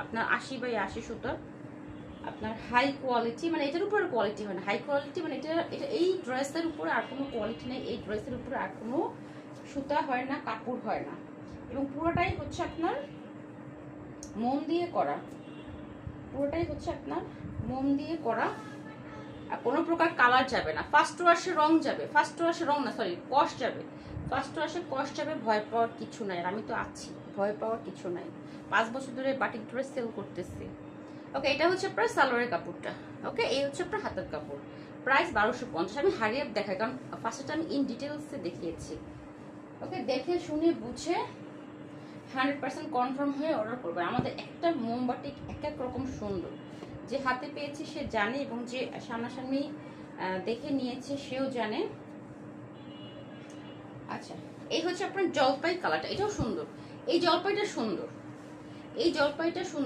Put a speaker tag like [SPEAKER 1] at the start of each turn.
[SPEAKER 1] আপনার 80x80 সুতা, আপনার হাই কোয়ালিটি, মানে এটার উপর কোয়ালিটি হয় না, হাই কোয়ালিটি মানে এটা এটা এই ড্রেসের উপরে আর কোনো কোয়ালিটি নেই, এই ড্রেসের উপরে আর কোনো সুতা হয় না, কাপড় হয় না, এবং পুরোটাই হচ্ছে আপনার মোম দিয়ে করা, পুরোটাই হচ্ছে আপনার মোম দিয়ে করা। আর কোনো প্রকার কালার যাবে না, ফার্স্ট ওয়াশে রং যাবে, ফার্স্ট ওয়াশে রং না সরি কস্ট যাবে, ফার্স্ট ওয়াশে কস্ট যাবে, ভয় পাওয়ার কিছু নাই, আর আমি তো আছি, ভয় পাওয়ার কিছু নাই, 5 বছর ধরে বাটিক ড্রেস সেল করতেছি। ওকে, এটা হচ্ছে আপনার সালোয়ারের কাপড়টা। ওকে, এই হচ্ছে আপনার হাতের কাপড়, প্রাইস 1250। আমি হারিয়ে দেখাই, কারণ ফার্স্টে আমি ইন ডিটেলসে দেখিয়েছি। ওকে, দেখে শুনে বুঝে 100% কনফার্ম হয়ে অর্ডার করবে। আমাদের একটা মোমবাতি এক এক রকম সুন্দর, যে হাতে পেয়েছে সে জানে, এবং যে সামনাসামনি দেখে নিয়েছে সেও জানে। আচ্ছা, এই হচ্ছে আপনার জলপাই কালারটা, এটাও সুন্দর, এই জলপাইটা সুন্দর, এই জলপাইটা সুন্দর।